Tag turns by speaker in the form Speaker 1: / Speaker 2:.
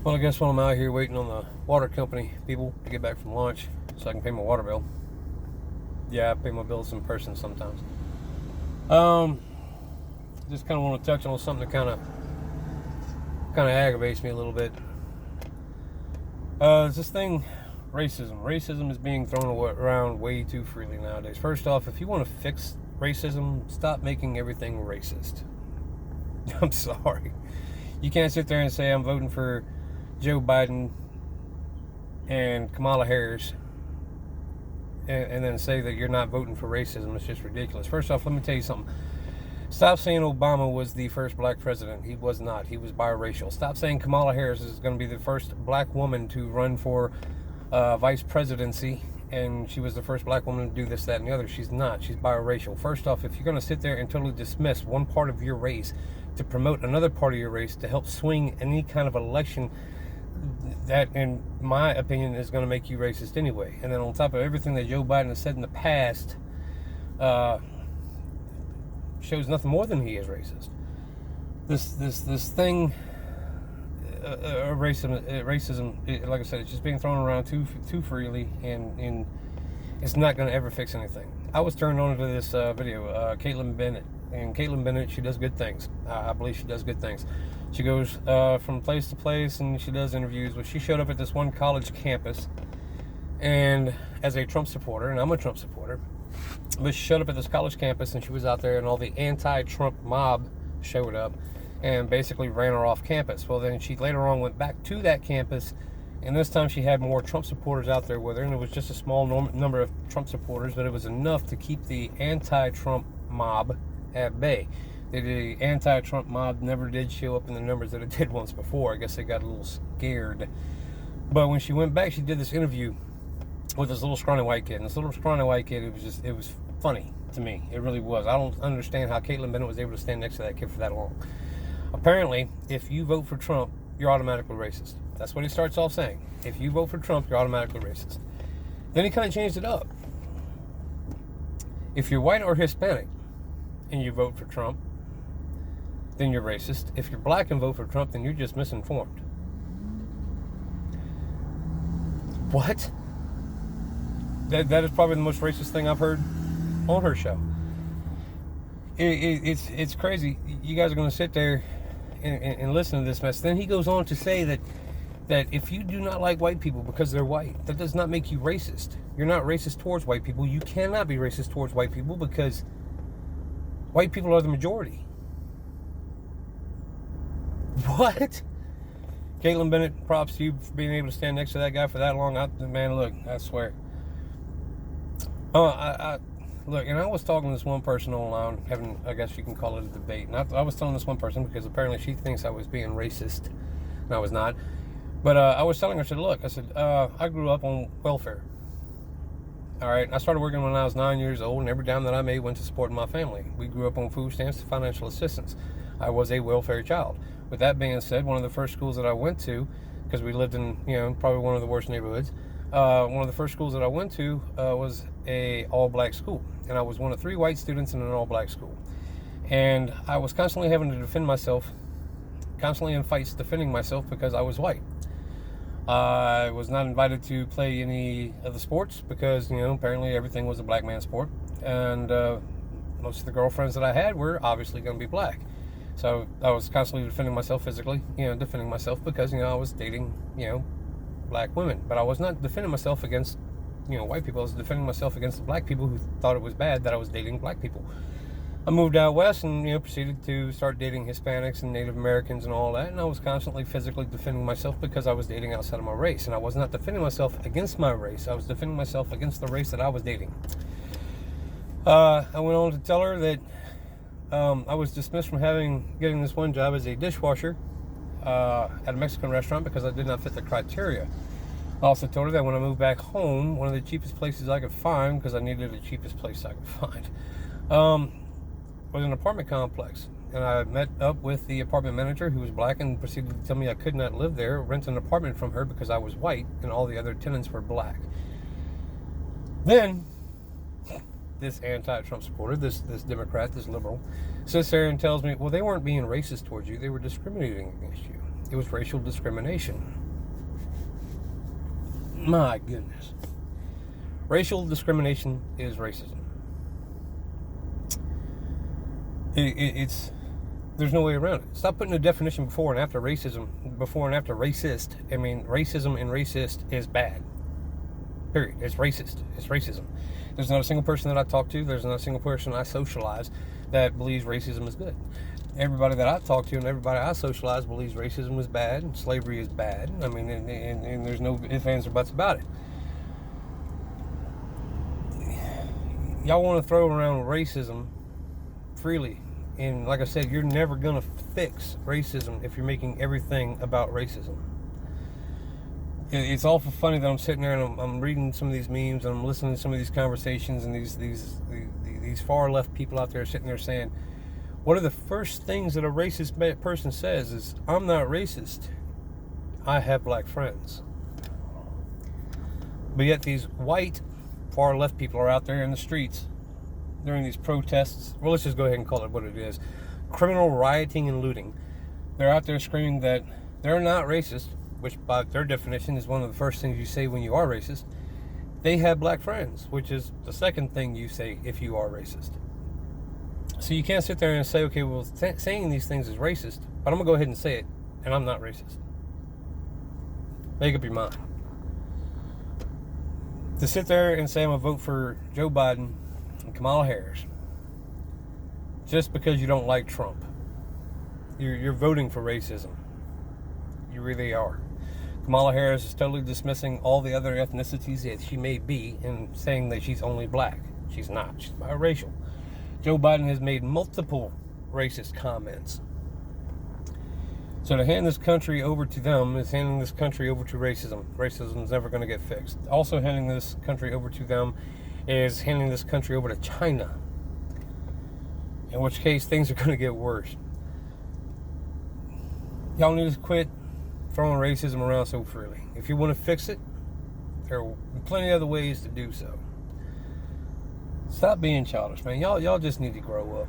Speaker 1: Well, I guess when I'm out here waiting on the water company people to get back from lunch so I can pay my water bill. Yeah, I pay my bills in person sometimes. Just kind of want to touch on something that kind of aggravates me a little bit. It's this thing, racism. Racism is being thrown around way too freely nowadays. First off, if you want to fix racism, stop making everything racist. I'm sorry. You can't sit there and say I'm voting for Joe Biden and Kamala Harris and then say that you're not voting for racism. It's just ridiculous. First off, let me tell you something. Stop saying Obama was the first black president. He was not. He was biracial. Stop saying Kamala Harris is going to be the first black woman to run for vice presidency, and she was the first black woman to do this, that, and the other. She's not. She's biracial. First off, if you're going to sit there and totally dismiss one part of your race to promote another part of your race to help swing any kind of election, that, in my opinion, is going to make you racist anyway. And then on top of everything that Joe Biden has said in the past, shows nothing more than he is racist. This thing, racism, like I said, it's just being thrown around too freely, and it's not going to ever fix anything. I was turned on to this video, Kaitlin Bennett, and Kaitlin Bennett, she does good things. I believe she does good things. She goes from place to place, and she does interviews. But she showed up at this one college campus, and as a Trump supporter, and I'm a Trump supporter, but she showed up at this college campus, and she was out there, and all the anti-Trump mob showed up and basically ran her off campus. Well, then she later on went back to that campus, and this time she had more Trump supporters out there with her, and it was just a small number of Trump supporters, but it was enough to keep the anti-Trump mob at bay. The anti-Trump mob never did show up in the numbers that it did once before. I guess they got a little scared. But when she went back, she did this interview with this little scrawny white kid. And this little scrawny white kid, it was funny to me. It really was. I don't understand how Kaitlin Bennett was able to stand next to that kid for that long. Apparently, if you vote for Trump, you're automatically racist. That's what he starts off saying. If you vote for Trump, you're automatically racist. Then he kind of changed it up. If you're white or Hispanic and you vote for Trump, then you're racist. If you're black and vote for Trump, then you're just misinformed. What? That is probably the most racist thing I've heard on her show. It's crazy. You guys are going to sit there and listen to this mess. Then he goes on to say that if you do not like white people because they're white, that does not make you racist. You're not racist towards white people. You cannot be racist towards white people because white people are the majority. What? Kaitlin Bennett, props to you for being able to stand next to that guy for that long. Man, look, I swear. Look, and I was talking to this one person online, having, I guess you can call it a debate. And I was telling this one person because apparently she thinks I was being racist, and I was not. But I was telling her, I said, look, I grew up on welfare. All right, I started working when I was 9 years old, and every dime that I made went to supporting my family. We grew up on food stamps and financial assistance. I was a welfare child. With that being said, one of the first schools that I went to, because we lived in, probably one of the worst neighborhoods, one of the first schools that I went to was a all-black school. And I was one of 3 white students in an all-black school. And I was constantly having to defend myself, constantly in fights defending myself because I was white. I was not invited to play any of the sports because, apparently everything was a black man's sport. And most of the girlfriends that I had were obviously going to be black. So I was constantly defending myself physically, defending myself because, I was dating, black women. But I was not defending myself against, white people. I was defending myself against the black people who thought it was bad that I was dating black people. I moved out west and, proceeded to start dating Hispanics and Native Americans and all that. And I was constantly physically defending myself because I was dating outside of my race. And I was not defending myself against my race. I was defending myself against the race that I was dating. I went on to tell her that I was dismissed from getting this one job as a dishwasher at a Mexican restaurant because I did not fit the criteria. I also told her that when I moved back home, one of the cheapest places I could find, because I needed the cheapest place I could find, was an apartment complex. And I met up with the apartment manager, who was black, and proceeded to tell me I could not live there, rent an apartment from her because I was white and all the other tenants were black. Then this anti-Trump supporter, this Democrat, this liberal, sits there and tells me, well, they weren't being racist towards you, they were discriminating against you. It was racial discrimination. My goodness. Racial discrimination is racism. It's there's no way around it. Stop putting a definition before and after racism, before and after racist. I mean, racism and racist is bad. Period. It's racist. It's racism. There's not a single person that I talk to, there's not a single person I socialize that believes racism is good. Everybody that I talk to and everybody I socialize believes racism is bad and slavery is bad. I mean, and there's no ifs, ands, or buts about it. Y'all want to throw around racism freely. And like I said, you're never going to fix racism if you're making everything about racism. It's awful funny that I'm sitting there and I'm reading some of these memes and I'm listening to some of these conversations, and these far left people out there sitting there saying, one of the first things that a racist person says is, I'm not racist, I have black friends. But yet these white far left people are out there in the streets during these protests. Well, let's just go ahead and call it what it is. Criminal rioting and looting. They're out there screaming that they're not racist, which by their definition is one of the first things you say when you are racist. They have black friends, which is the second thing you say if you are racist. So you can't sit there and say, okay, well, saying these things is racist, but I'm going to go ahead and say it, and I'm not racist. Make up your mind. To sit there and say I'm going to vote for Joe Biden and Kamala Harris just because you don't like Trump, you're voting for racism. You really are. Kamala Harris is totally dismissing all the other ethnicities that she may be and saying that she's only black. She's not. She's biracial. Joe Biden has made multiple racist comments. So to hand this country over to them is handing this country over to racism. Racism is never going to get fixed. Also handing this country over to them is handing this country over to China. In which case, things are going to get worse. Y'all need to quit throwing racism around so freely. If you want to fix it, there are plenty of other ways to do so. Stop being childish, man. Y'all just need to grow up.